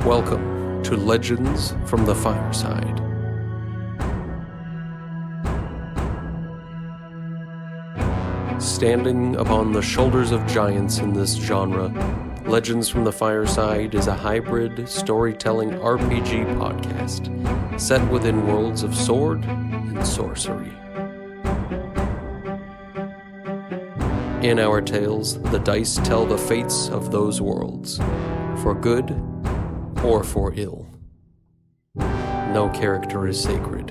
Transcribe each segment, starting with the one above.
Welcome to Legends from the Fireside. Standing upon the shoulders of giants in this genre, Legends from the Fireside is a hybrid storytelling RPG podcast set within worlds of sword and sorcery. In our tales, the dice tell the fates of those worlds, for good or for ill. No character is sacred.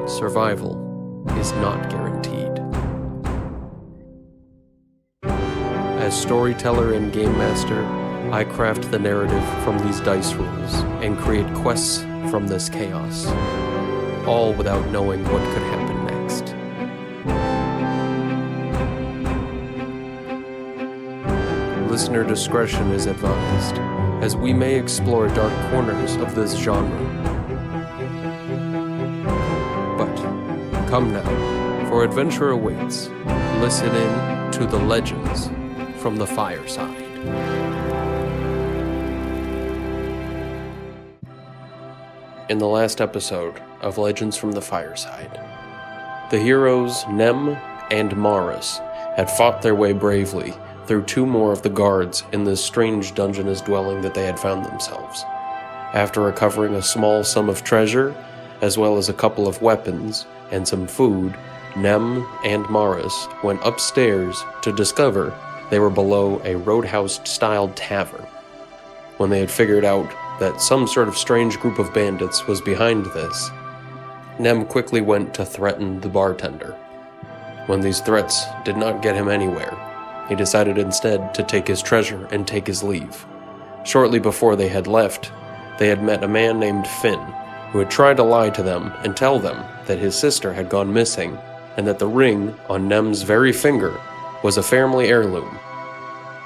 Survival is not guaranteed. As storyteller and game master, I craft the narrative from these dice rolls and create quests from this chaos, all without knowing what could happen next. Listener discretion is advised, as we may explore dark corners of this genre. But come now, for adventure awaits. Listen in to the Legends from the Fireside. In the last episode of Legends from the Fireside, the heroes Nem and Maris had fought their way bravely through two more of the guards in this strange dungeonous dwelling that they had found themselves. After recovering a small sum of treasure, as well as a couple of weapons and some food, Nem and Maris went upstairs to discover they were below a roadhouse-styled tavern. When they had figured out that some sort of strange group of bandits was behind this, Nem quickly went to threaten the bartender. When these threats did not get him anywhere, he decided instead to take his treasure and take his leave. Shortly before they had left, they had met a man named Finn, who had tried to lie to them and tell them that his sister had gone missing, and that the ring on Nem's very finger was a family heirloom.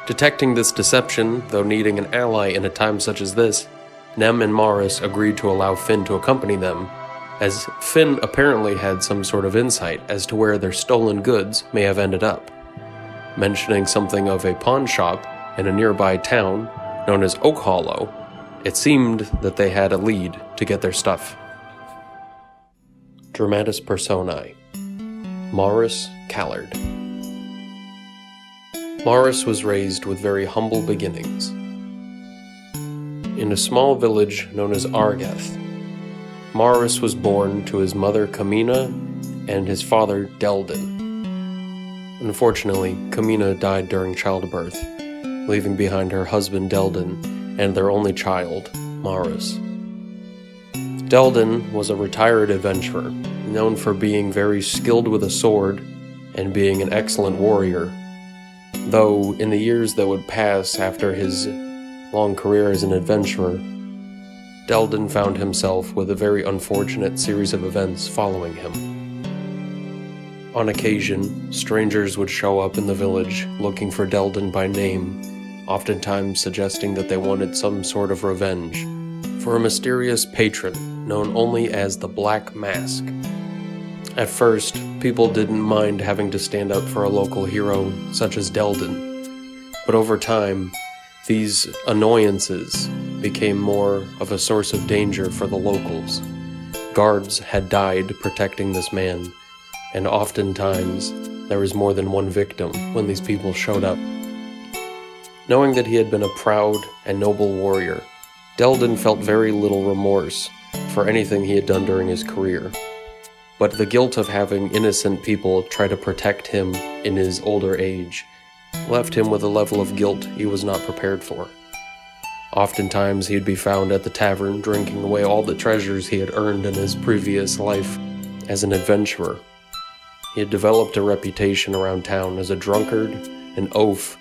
Detecting this deception, though needing an ally in a time such as this, Nem and Maris agreed to allow Finn to accompany them, as Finn apparently had some sort of insight as to where their stolen goods may have ended up. Mentioning something of a pawn shop in a nearby town known as Oakhollow, it seemed that they had a lead to get their stuff. Dramatis Personae: Maris Callard. Maris was raised with very humble beginnings. In a small village known as Argath, Maris was born to his mother Kamina and his father Deldin. Unfortunately, Kamina died during childbirth, leaving behind her husband Deldin and their only child, Maris. Deldin was a retired adventurer, known for being very skilled with a sword and being an excellent warrior, though in the years that would pass after his long career as an adventurer, Deldin found himself with a very unfortunate series of events following him. On occasion, strangers would show up in the village looking for Deldin by name, oftentimes suggesting that they wanted some sort of revenge for a mysterious patron known only as the Black Mask. At first, people didn't mind having to stand up for a local hero such as Deldin, but over time, these annoyances became more of a source of danger for the locals. Guards had died protecting this man, and oftentimes there was more than one victim when these people showed up. Knowing that he had been a proud and noble warrior, Deldin felt very little remorse for anything he had done during his career. But the guilt of having innocent people try to protect him in his older age left him with a level of guilt he was not prepared for. Oftentimes he'd be found at the tavern drinking away all the treasures he had earned in his previous life as an adventurer. He had developed a reputation around town as a drunkard, an oaf,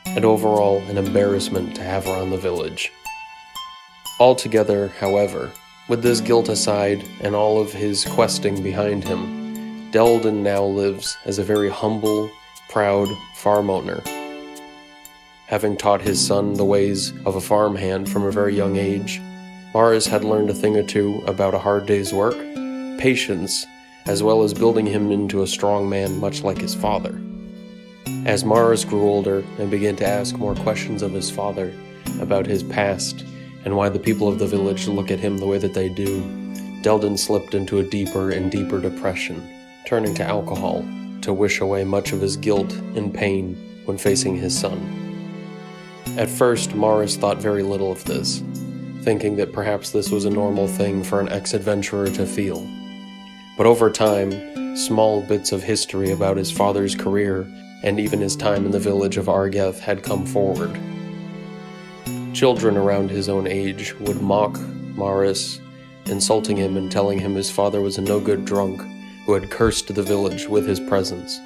and overall an embarrassment to have around the village. Altogether, however, with this guilt aside and all of his questing behind him, Deldin now lives as a very humble, proud farm owner. Having taught his son the ways of a farmhand from a very young age, Maris had learned a thing or two about a hard day's work, patience, as well as building him into a strong man much like his father. As Maris grew older and began to ask more questions of his father about his past and why the people of the village look at him the way that they do, Deldon slipped into a deeper and deeper depression, turning to alcohol to wish away much of his guilt and pain when facing his son. At first, Morris thought very little of this, thinking that perhaps this was a normal thing for an ex-adventurer to feel. But over time, small bits of history about his father's career and even his time in the village of Argeth had come forward. Children around his own age would mock Morris, insulting him and telling him his father was a no-good drunk who had cursed the village with his presence.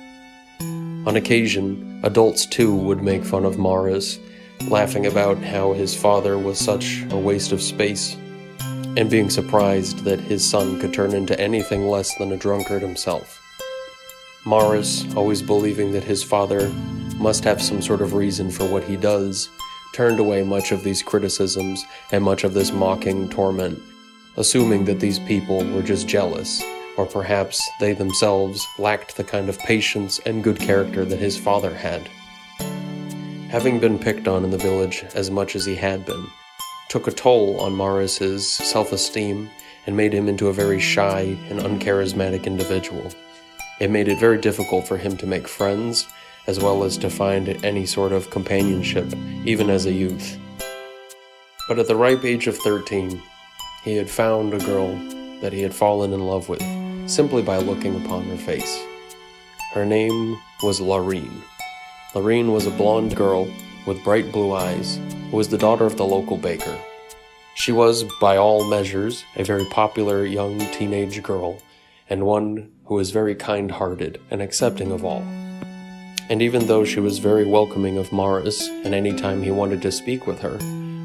On occasion, adults too would make fun of Morris, laughing about how his father was such a waste of space, and being surprised that his son could turn into anything less than a drunkard himself. Morris, always believing that his father must have some sort of reason for what he does, turned away much of these criticisms and much of this mocking torment, assuming that these people were just jealous, or perhaps they themselves lacked the kind of patience and good character that his father had. Having been picked on in the village as much as he had been, took a toll on Morris's self-esteem and made him into a very shy and uncharismatic individual. It made it very difficult for him to make friends, as well as to find any sort of companionship, even as a youth. But at the ripe age of 13, he had found a girl that he had fallen in love with, simply by looking upon her face. Her name was Laureen. Laureen was a blonde girl with bright blue eyes, who was the daughter of the local baker. She was, by all measures, a very popular young teenage girl, and one who was very kind-hearted and accepting of all. And even though she was very welcoming of Morris, and any time he wanted to speak with her,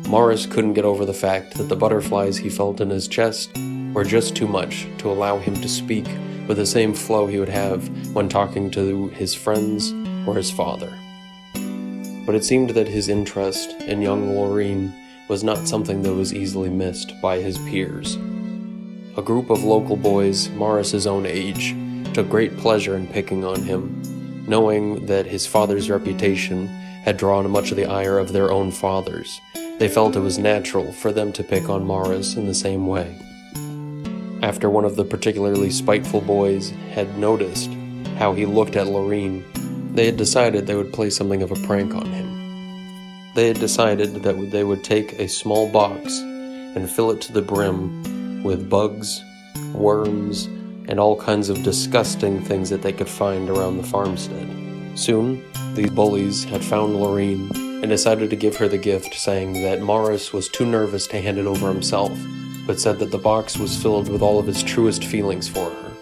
Morris couldn't get over the fact that the butterflies he felt in his chest were just too much to allow him to speak with the same flow he would have when talking to his friends or his father. But it seemed that his interest in young Laureen was not something that was easily missed by his peers. A group of local boys, Morris's own age, took great pleasure in picking on him, knowing that his father's reputation had drawn much of the ire of their own fathers. They felt it was natural for them to pick on Morris in the same way. After one of the particularly spiteful boys had noticed how he looked at Laureen, they had decided they would play something of a prank on him. They had decided that they would take a small box and fill it to the brim with bugs, worms, and all kinds of disgusting things that they could find around the farmstead. Soon, these bullies had found Laureen and decided to give her the gift, saying that Morris was too nervous to hand it over himself, but said that the box was filled with all of his truest feelings for her.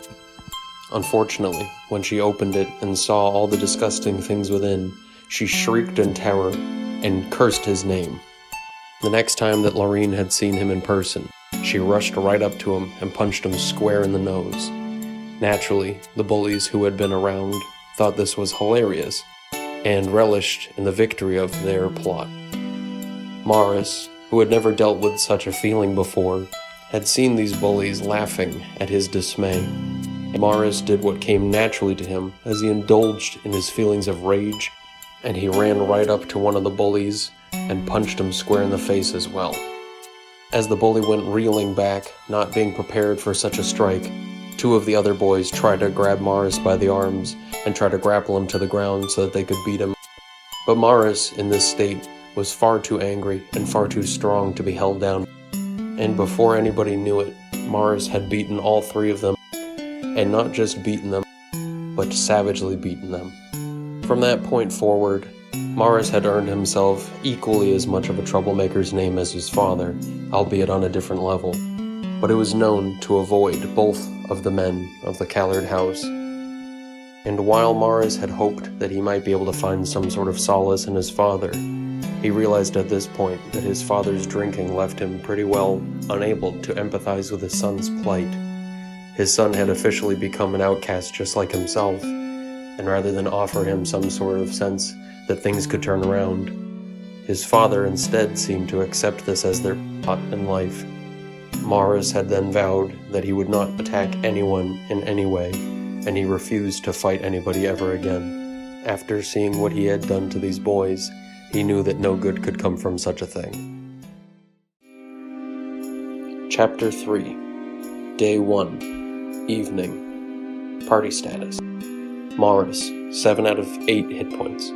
Unfortunately, when she opened it and saw all the disgusting things within, she shrieked in terror and cursed his name. The next time that Laureen had seen him in person, she rushed right up to him and punched him square in the nose. Naturally, the bullies who had been around thought this was hilarious and relished in the victory of their plot. Morris, who had never dealt with such a feeling before, had seen these bullies laughing at his dismay. Morris did what came naturally to him as he indulged in his feelings of rage, and he ran right up to one of the bullies and punched him square in the face as well. As the bully went reeling back, not being prepared for such a strike, two of the other boys tried to grab Morris by the arms and try to grapple him to the ground so that they could beat him. But Morris, in this state, was far too angry and far too strong to be held down, and before anybody knew it, Morris had beaten all three of them, and not just beaten them, but savagely beaten them. From that point forward, Morris had earned himself equally as much of a troublemaker's name as his father, albeit on a different level, but it was known to avoid both of the men of the Callard house. And while Morris had hoped that he might be able to find some sort of solace in his father, he realized at this point that his father's drinking left him pretty well unable to empathize with his son's plight. His son had officially become an outcast just like himself, and rather than offer him some sort of sense that things could turn around, his father instead seemed to accept this as their lot in life. Morris had then vowed that he would not attack anyone in any way, and he refused to fight anybody ever again. After seeing what he had done to these boys, he knew that no good could come from such a thing. Chapter 3, Day 1, Evening, Party Status. Morris, 7 out of 8 hit points.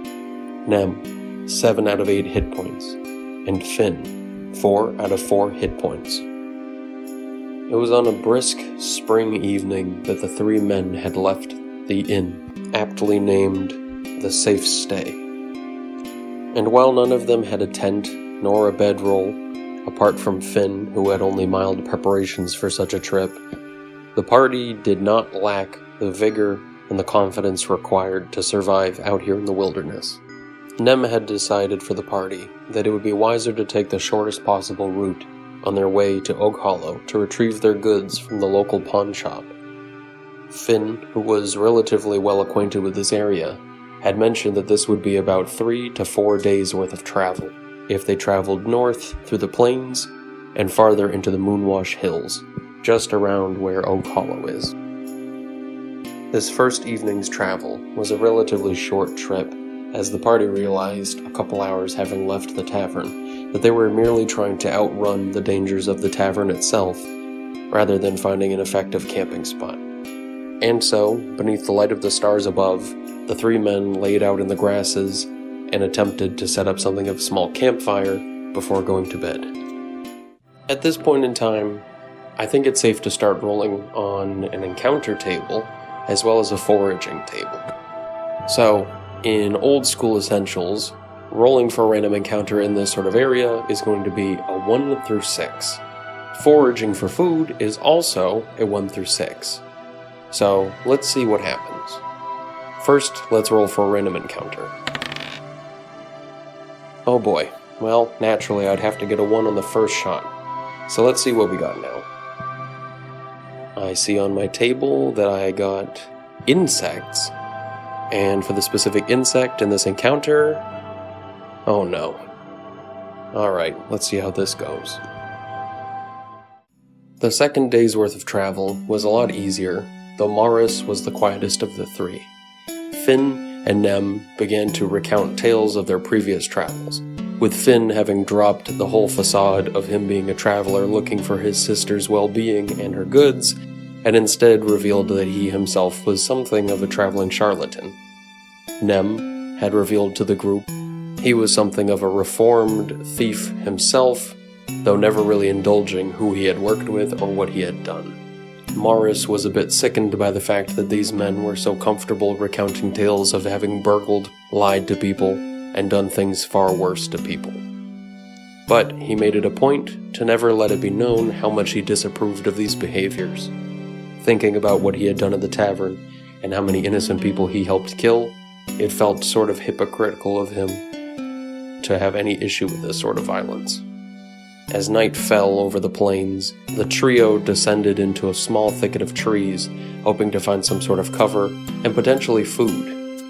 Nem, 7 out of 8 hit points. And Finn, 4 out of 4 hit points. It was on a brisk spring evening that the 3 men had left the inn, aptly named the Safe Stay. And while none of them had a tent nor a bedroll, apart from Finn, who had only mild preparations for such a trip, the party did not lack the vigor and the confidence required to survive out here in the wilderness. Nem had decided for the party that it would be wiser to take the shortest possible route on their way to Oakhollow to retrieve their goods from the local pawn shop. Finn, who was relatively well acquainted with this area, had mentioned that this would be about 3 to 4 days worth of travel if they traveled north through the plains and farther into the Moonwash Hills, just around where Oakhollow is. This first evening's travel was a relatively short trip, as the party realized, a couple hours having left the tavern, that they were merely trying to outrun the dangers of the tavern itself, rather than finding an effective camping spot. And so, beneath the light of the stars above, the 3 men laid out in the grasses and attempted to set up something of a small campfire before going to bed. At this point in time, I think it's safe to start rolling on an encounter table as well as a foraging table. So, in old school essentials, rolling for a random encounter in this sort of area is going to be a 1 through 6. Foraging for food is also a 1 through 6. So, let's see what happens. First, let's roll for a random encounter. Oh boy, well, naturally I'd have to get a 1 on the first shot. So let's see what we got now. I see on my table that I got insects, and for the specific insect in this encounter, oh no. Alright, let's see how this goes. The second day's worth of travel was a lot easier, though Morris was the quietest of the 3. Finn and Nem began to recount tales of their previous travels, with Finn having dropped the whole facade of him being a traveler looking for his sister's well-being and her goods, and instead revealed that he himself was something of a traveling charlatan. Nem had revealed to the group he was something of a reformed thief himself, though never really indulging who he had worked with or what he had done. Morris was a bit sickened by the fact that these men were so comfortable recounting tales of having burgled, lied to people, and done things far worse to people. But he made it a point to never let it be known how much he disapproved of these behaviors. Thinking about what he had done at the tavern, and how many innocent people he helped kill, it felt sort of hypocritical of him to have any issue with this sort of violence. As night fell over the plains, the trio descended into a small thicket of trees, hoping to find some sort of cover and potentially food.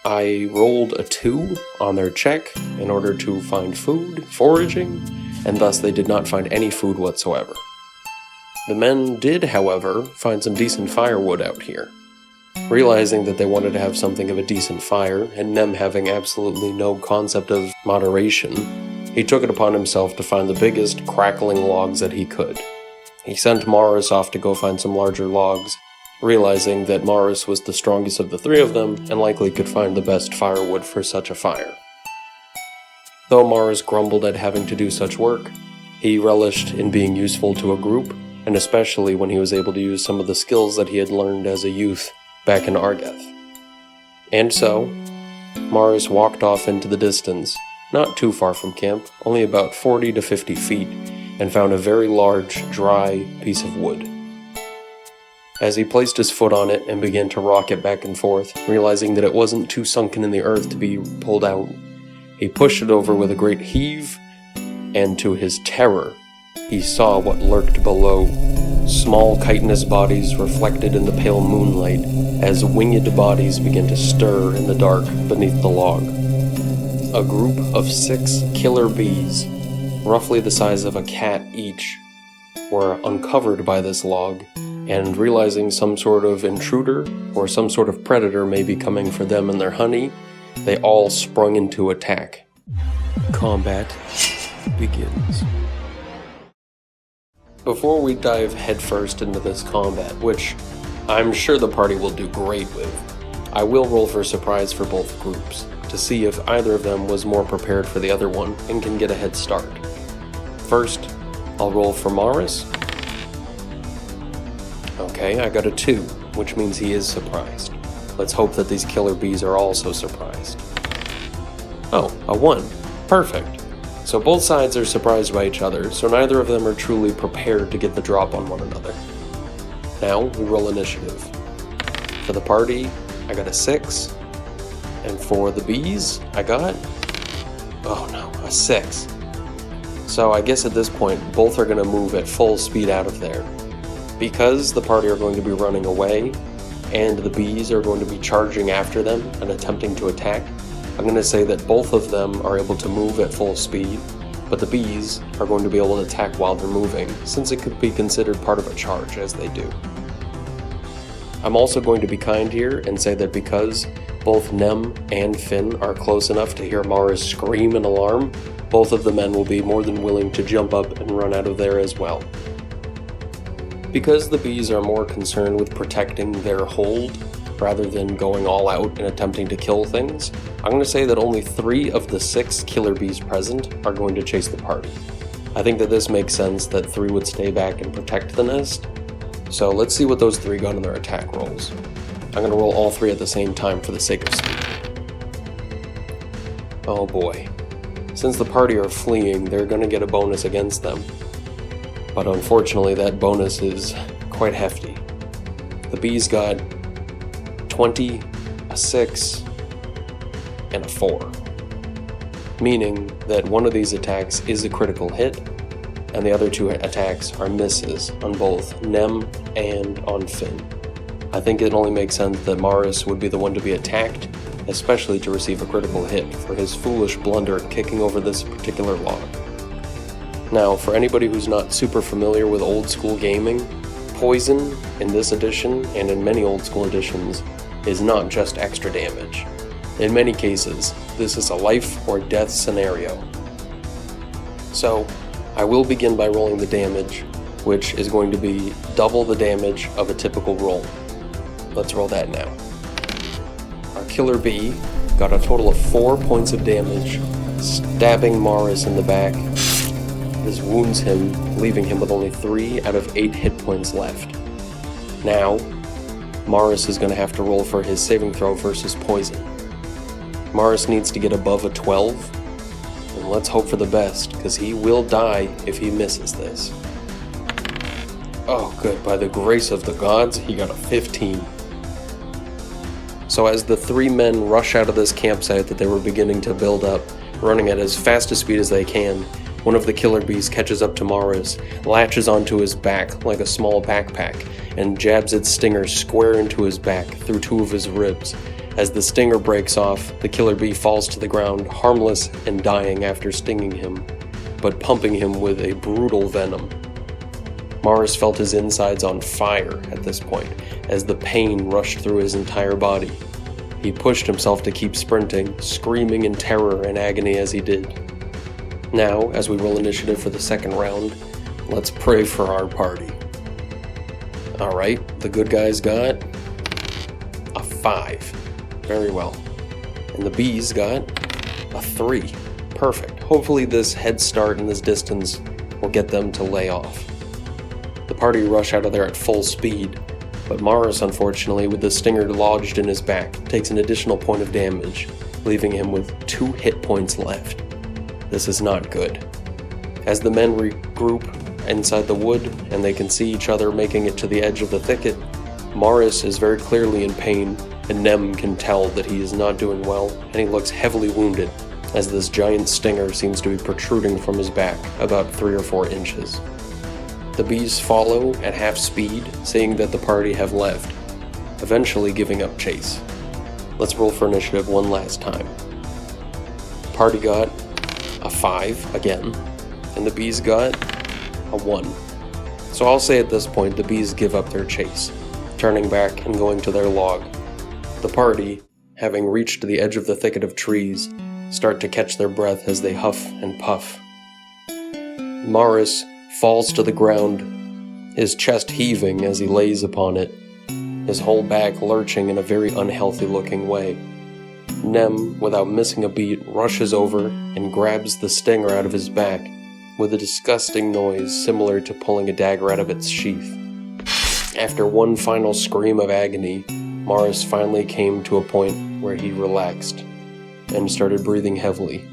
I rolled a 2 on their check in order to find food, foraging, and thus they did not find any food whatsoever. The men did, however, find some decent firewood out here. Realizing that they wanted to have something of a decent fire, and Nem having absolutely no concept of moderation, he took it upon himself to find the biggest, crackling logs that he could. He sent Morris off to go find some larger logs, realizing that Morris was the strongest of the 3 of them and likely could find the best firewood for such a fire. Though Morris grumbled at having to do such work, he relished in being useful to a group, and especially when he was able to use some of the skills that he had learned as a youth back in Argeth. And so, Morris walked off into the distance, not too far from camp, only about 40 to 50 feet, and found a very large, dry piece of wood. As he placed his foot on it and began to rock it back and forth, realizing that it wasn't too sunken in the earth to be pulled out, he pushed it over with a great heave, and to his terror, he saw what lurked below. Small chitinous bodies reflected in the pale moonlight as winged bodies began to stir in the dark beneath the log. A group of 6 killer bees, roughly the size of a cat each, were uncovered by this log, and realizing some sort of intruder or some sort of predator may be coming for them and their honey, they all sprung into attack. Combat begins. Before we dive headfirst into this combat, which I'm sure the party will do great with, I will roll for surprise for both groups, to see if either of them was more prepared for the other one and can get a head start. First, I'll roll for Morris. Okay, I got a 2, which means he is surprised. Let's hope that these killer bees are also surprised. Oh, a 1. Perfect. So both sides are surprised by each other, so neither of them are truly prepared to get the drop on one another. Now, we roll initiative. For the party, I got a 6. And for the bees, I got... oh no, a 6. So I guess at this point, both are going to move at full speed out of there. Because the party are going to be running away, and the bees are going to be charging after them and attempting to attack, I'm going to say that both of them are able to move at full speed, but the bees are going to be able to attack while they're moving, since it could be considered part of a charge as they do. I'm also going to be kind here and say that because both Nem and Finn are close enough to hear Mara's scream in alarm, both of the men will be more than willing to jump up and run out of there as well. Because the bees are more concerned with protecting their hold rather than going all out and attempting to kill things, I'm going to say that only 3 of the 6 killer bees present are going to chase the party. I think that this makes sense that 3 would stay back and protect the nest. So let's see what those 3 got in their attack rolls. I'm going to roll all 3 at the same time for the sake of speed. Oh boy. Since the party are fleeing, they're going to get a bonus against them. But unfortunately, that bonus is quite hefty. The bees got 20, a 6, and a 4. Meaning that one of these attacks is a critical hit, and the other 2 attacks are misses on both Nem and on Finn. I think it only makes sense that Morris would be the one to be attacked, especially to receive a critical hit for his foolish blunder kicking over this particular log. Now, for anybody who's not super familiar with old school gaming, poison in this edition and in many old school editions is not just extra damage. In many cases, this is a life or death scenario. So, I will begin by rolling the damage, which is going to be double the damage of a typical roll. Let's roll that now. Our killer bee got a total of 4 points of damage, stabbing Morris in the back. This wounds him, leaving him with only 3 out of 8 hit points left. Now, Morris is going to have to roll for his saving throw versus poison. Morris needs to get above a 12, and let's hope for the best, because he will die if he misses this. Oh good, by the grace of the gods, he got a 15. So as the 3 men rush out of this campsite that they were beginning to build up, running at as fast a speed as they can, one of the killer bees catches up to Morris, latches onto his back like a small backpack, and jabs its stinger square into his back through 2 of his ribs. As the stinger breaks off, the killer bee falls to the ground, harmless and dying after stinging him, but pumping him with a brutal venom. Morris felt his insides on fire at this point, as the pain rushed through his entire body. He pushed himself to keep sprinting, screaming in terror and agony as he did. Now, as we roll initiative for the second round, let's pray for our party. Alright, the good guys got a 5. Very well. And the bees got a 3. Perfect. Hopefully this head start and this distance will get them to lay off. The party rush out of there at full speed, but Morris, unfortunately, with the stinger lodged in his back, takes an additional point of damage, leaving him with 2 hit points left. This is not good. As the men regroup inside the wood and they can see each other making it to the edge of the thicket, Morris is very clearly in pain, and Nem can tell that he is not doing well, and he looks heavily wounded, as this giant stinger seems to be protruding from his back about 3 or 4 inches. The bees follow at half speed, seeing that the party have left, eventually giving up chase. Let's roll for initiative one last time. The party got a 5 again, and the bees got a 1. So I'll say at this point the bees give up their chase, turning back and going to their log. The party, having reached the edge of the thicket of trees, start to catch their breath as they huff and puff. Morris falls to the ground, his chest heaving as he lays upon it, his whole back lurching in a very unhealthy-looking way. Nem, without missing a beat, rushes over and grabs the stinger out of his back with a disgusting noise similar to pulling a dagger out of its sheath. After one final scream of agony, Morris finally came to a point where he relaxed and started breathing heavily,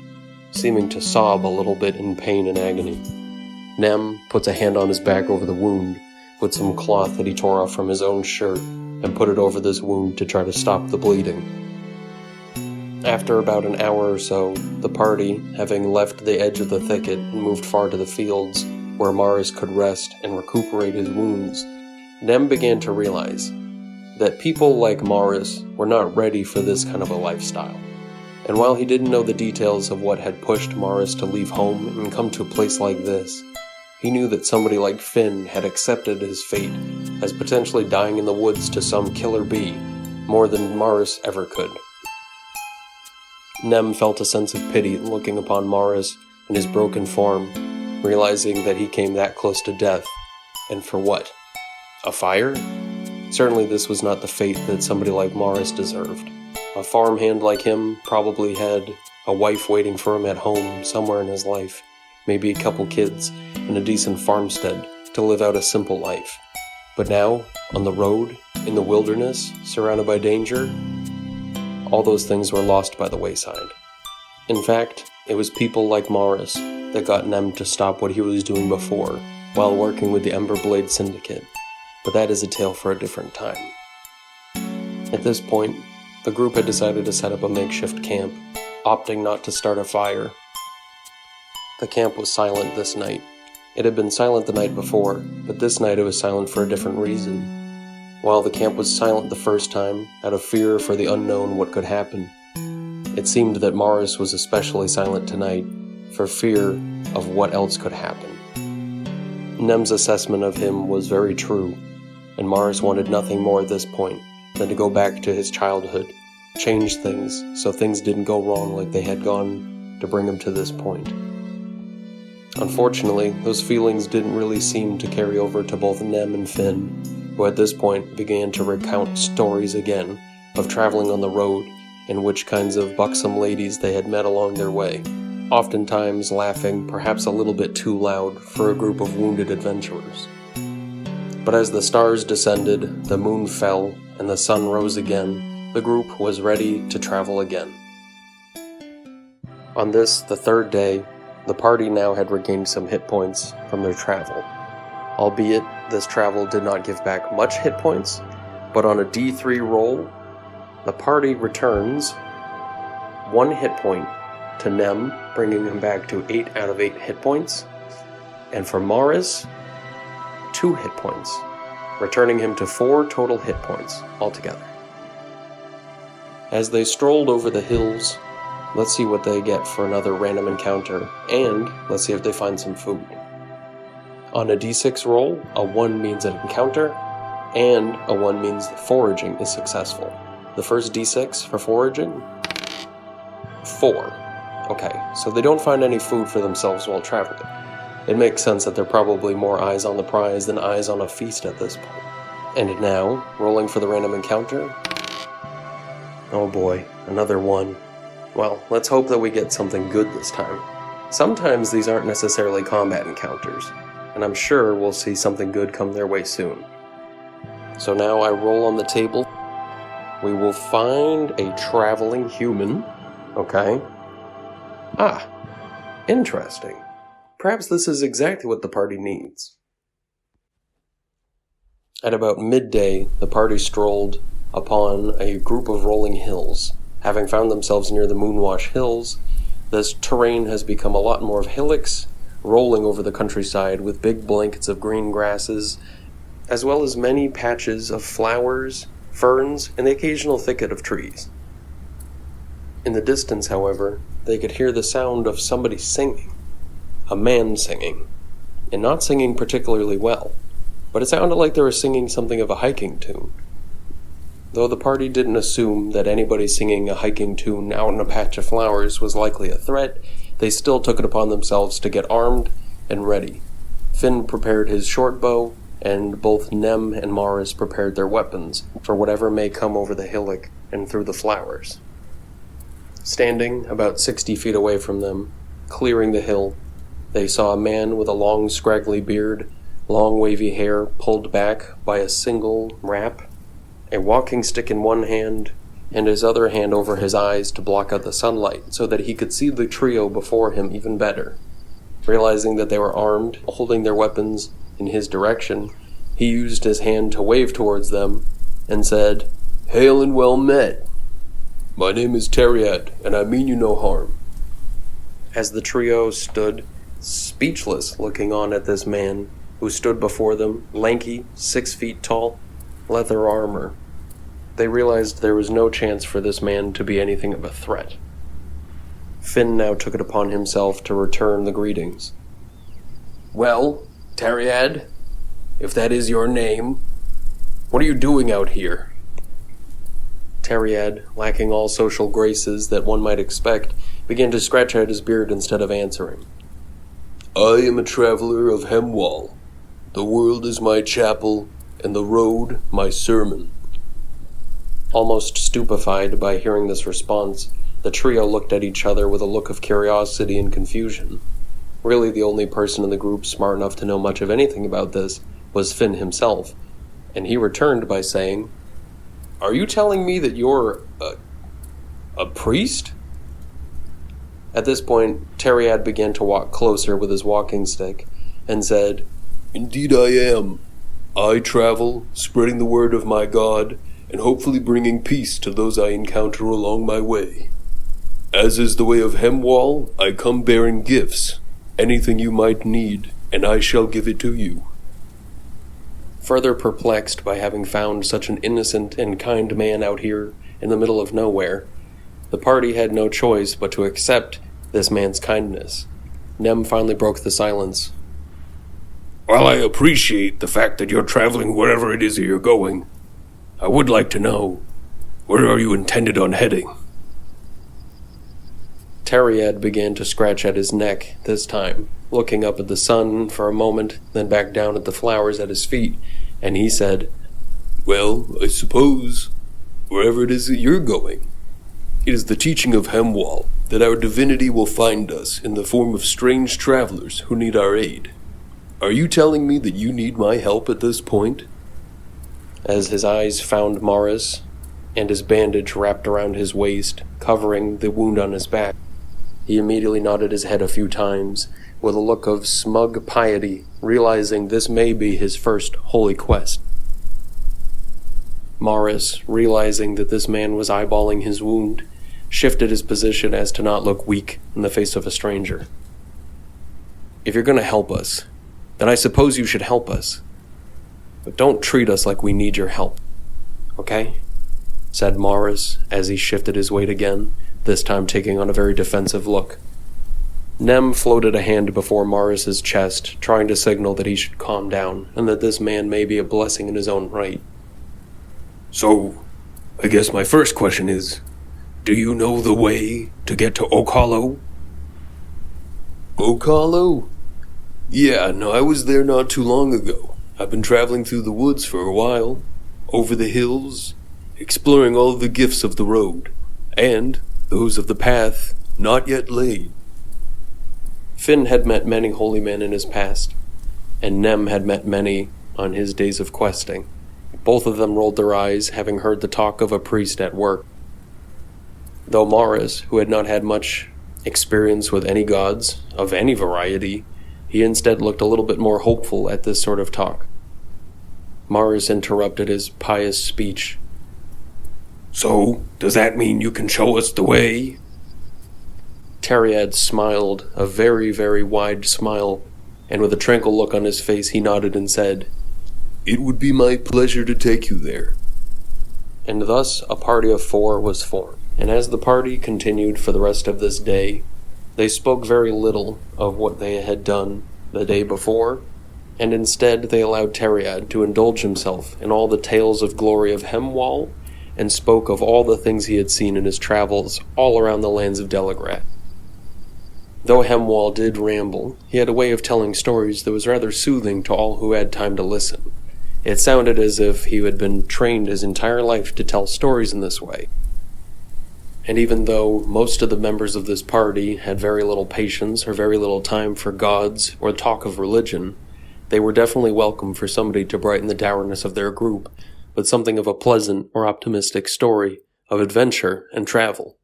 seeming to sob a little bit in pain and agony. Nem puts a hand on his back over the wound with some cloth that he tore off from his own shirt and put it over this wound to try to stop the bleeding. After about an hour or so, the party, having left the edge of the thicket and moved far to the fields where Morris could rest and recuperate his wounds, Nem began to realize that people like Morris were not ready for this kind of a lifestyle. And while he didn't know the details of what had pushed Morris to leave home and come to a place like this, he knew that somebody like Finn had accepted his fate as potentially dying in the woods to some killer bee more than Morris ever could. Nem felt a sense of pity looking upon Morris in his broken form, realizing that he came that close to death. And for what? A fire? Certainly this was not the fate that somebody like Morris deserved. A farmhand like him probably had a wife waiting for him at home somewhere in his life, maybe a couple kids, and a decent farmstead to live out a simple life. But now, on the road, in the wilderness, surrounded by danger, all those things were lost by the wayside. In fact, it was people like Morris that got Nem to stop what he was doing before, while working with the Emberblade Syndicate. But that is a tale for a different time. At this point, the group had decided to set up a makeshift camp, opting not to start a fire. The camp was silent this night. It had been silent the night before, but this night it was silent for a different reason. While the camp was silent the first time, out of fear for the unknown what could happen, it seemed that Morris was especially silent tonight, for fear of what else could happen. Nem's assessment of him was very true, and Morris wanted nothing more at this point than to go back to his childhood, change things so things didn't go wrong like they had gone to bring him to this point. Unfortunately, those feelings didn't really seem to carry over to both Nem and Finn, who at this point began to recount stories again of traveling on the road and which kinds of buxom ladies they had met along their way, oftentimes laughing perhaps a little bit too loud for a group of wounded adventurers. But as the stars descended, the moon fell, and the sun rose again, the group was ready to travel again. On this, the third day, the party now had regained some hit points from their travel. Albeit, this travel did not give back much hit points, but on a D3 roll, the party returns 1 hit point to Nem, bringing him back to 8 out of 8 hit points, and for Morris, 2 hit points, returning him to 4 total hit points altogether. As they strolled over the hills, let's see what they get for another random encounter, and let's see if they find some food. On a D6 roll, a 1 means an encounter, and a 1 means that foraging is successful. The first D6 for foraging, 4. Okay, so they don't find any food for themselves while traveling. It makes sense that there are probably more eyes on the prize than eyes on a feast at this point. And now, rolling for the random encounter. Oh boy, another 1. Well, let's hope that we get something good this time. Sometimes these aren't necessarily combat encounters, and I'm sure we'll see something good come their way soon. So now I roll on the table. We will find a traveling human. Okay. Ah, interesting. Perhaps this is exactly what the party needs. At about midday, the party strolled upon a group of rolling hills. Having found themselves near the Moonwash Hills, this terrain has become a lot more of hillocks, rolling over the countryside with big blankets of green grasses, as well as many patches of flowers, ferns, and the occasional thicket of trees. In the distance, however, they could hear the sound of somebody singing. A man singing. And not singing particularly well, but it sounded like they were singing something of a hiking tune. Though the party didn't assume that anybody singing a hiking tune out in a patch of flowers was likely a threat, they still took it upon themselves to get armed and ready, Finn prepared his short bow, and both Nem and Morris prepared their weapons for whatever may come over the hillock and through the flowers. Standing about 60 feet away from them, clearing the hill, they saw a man with a long scraggly beard, long wavy hair pulled back by a single wrap, a walking stick in one hand, and his other hand over his eyes to block out the sunlight so that he could see the trio before him even better. Realizing that they were armed, holding their weapons in his direction, he used his hand to wave towards them and said, "Hail and well met. My name is Teriad, and I mean you no harm." As the trio stood, speechless, looking on at this man who stood before them, lanky, 6 feet tall, leather armor, they realized there was no chance for this man to be anything of a threat. Finn now took it upon himself to return the greetings. "Well, Teriad, if that is your name, what are you doing out here?" Teriad, lacking all social graces that one might expect, began to scratch at his beard instead of answering. "I am a traveler of Hemwall. The world is my chapel, and the road my sermon." Almost stupefied by hearing this response, the trio looked at each other with a look of curiosity and confusion. Really, the only person in the group smart enough to know much of anything about this was Finn himself, and he returned by saying, "Are you telling me that you're a priest?" At this point, Teriad began to walk closer with his walking stick and said, "Indeed I am. I travel, spreading the word of my God, and hopefully bringing peace to those I encounter along my way. As is the way of Hemwall, I come bearing gifts, anything you might need, and I shall give it to you." Further perplexed by having found such an innocent and kind man out here in the middle of nowhere, the party had no choice but to accept this man's kindness. Nem finally broke the silence. "While I appreciate the fact that you're traveling wherever it is that you're going, I would like to know, where are you intended on heading?" Teriad began to scratch at his neck this time, looking up at the sun for a moment, then back down at the flowers at his feet, and he said, "Well, I suppose, wherever it is that you're going. It is the teaching of Hemwall that our divinity will find us in the form of strange travelers who need our aid. Are you telling me that you need my help at this point?" As his eyes found Morris, and his bandage wrapped around his waist, covering the wound on his back, he immediately nodded his head a few times, with a look of smug piety, realizing this may be his first holy quest. Morris, realizing that this man was eyeballing his wound, shifted his position as to not look weak in the face of a stranger. "If you're going to help us, then I suppose you should help us. But don't treat us like we need your help, okay?" said Morris as he shifted his weight again, this time taking on a very defensive look. Nem floated a hand before Morris's chest, trying to signal that he should calm down, and that this man may be a blessing in his own right. "So, I guess my first question is, do you know the way to get to Oakhollow?" "Oakhollow? Yeah, no, I was there not too long ago. I've been traveling through the woods for a while, over the hills, exploring all the gifts of the road, and those of the path not yet laid." Finn had met many holy men in his past, and Nem had met many on his days of questing. Both of them rolled their eyes, having heard the talk of a priest at work. Though Morris, who had not had much experience with any gods of any variety, he instead looked a little bit more hopeful at this sort of talk. Morris interrupted his pious speech. "So, does that mean you can show us the way?" Teriad smiled, a very, very wide smile, and with a tranquil look on his face he nodded and said, "It would be my pleasure to take you there." And thus a party of 4 was formed, and as the party continued for the rest of this day, they spoke very little of what they had done the day before, and instead they allowed Teriad to indulge himself in all the tales of glory of Hemwall, and spoke of all the things he had seen in his travels all around the lands of Delagrath. Though Hemwall did ramble, he had a way of telling stories that was rather soothing to all who had time to listen. It sounded as if he had been trained his entire life to tell stories in this way. And even though most of the members of this party had very little patience or very little time for gods or talk of religion, they were definitely welcome for somebody to brighten the dourness of their group with something of a pleasant or optimistic story of adventure and travel.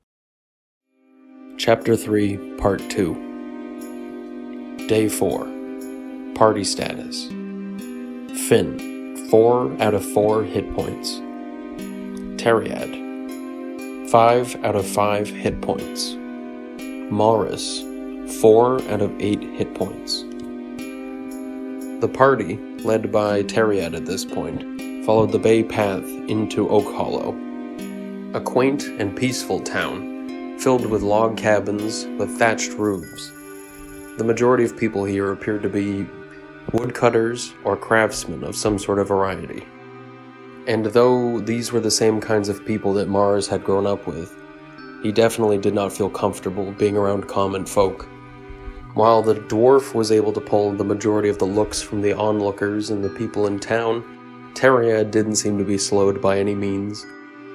Chapter 3, Part 2. Day 4. Party Status. Finn, 4 out of 4 hit points. Teriad, 5 out of 5 hit points. Morris, 4 out of 8 hit points. The party, led by Teriad at this point, followed the bay path into Oakhollow, a quaint and peaceful town filled with log cabins with thatched roofs. The majority of people here appeared to be woodcutters or craftsmen of some sort of variety. And though these were the same kinds of people that Mars had grown up with, he definitely did not feel comfortable being around common folk. While the dwarf was able to pull the majority of the looks from the onlookers and the people in town, Teriad didn't seem to be slowed by any means,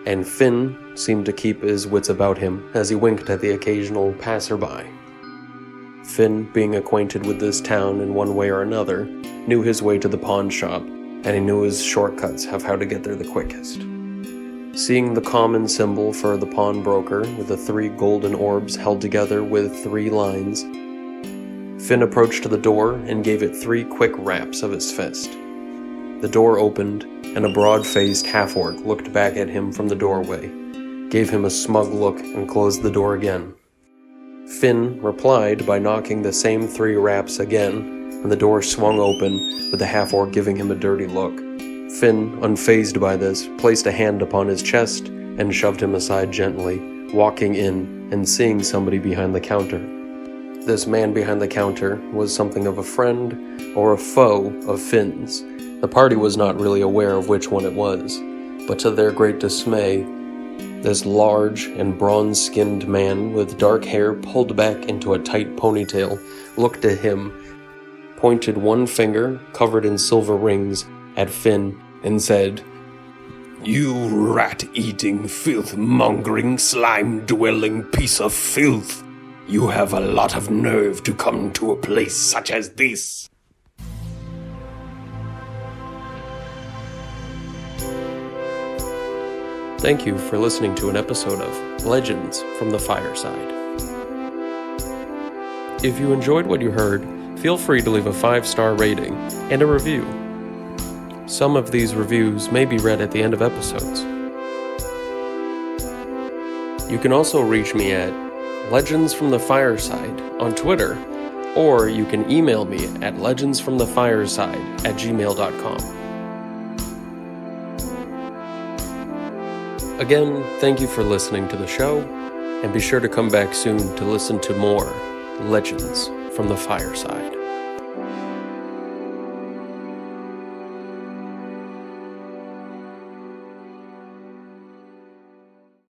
and Finn seemed to keep his wits about him as he winked at the occasional passerby. Finn, being acquainted with this town in one way or another, knew his way to the pawn shop, and he knew his shortcuts of how to get there the quickest. Seeing the common symbol for the pawnbroker with the 3 golden orbs held together with 3 lines, Finn approached the door and gave it 3 quick raps of his fist. The door opened, and a broad-faced half-orc looked back at him from the doorway, gave him a smug look, and closed the door again. Finn replied by knocking the same 3 raps again, and the door swung open, with the half-orc giving him a dirty look. Finn, unfazed by this, placed a hand upon his chest and shoved him aside gently, walking in and seeing somebody behind the counter. This man behind the counter was something of a friend or a foe of Finn's. The party was not really aware of which one it was, but to their great dismay, this large and bronze-skinned man with dark hair pulled back into a tight ponytail looked at him, pointed one finger, covered in silver rings, at Finn, and said, "You rat-eating, filth-mongering, slime-dwelling piece of filth! You have a lot of nerve to come to a place such as this!" Thank you for listening to an episode of Legends from the Fireside. If you enjoyed what you heard, feel free to leave a 5-star rating and a review. Some of these reviews may be read at the end of episodes. You can also reach me at Legends from the Fireside on Twitter, or you can email me at legendsfromthefireside@gmail.com. Again, thank you for listening to the show, and be sure to come back soon to listen to more Legends from the Fireside.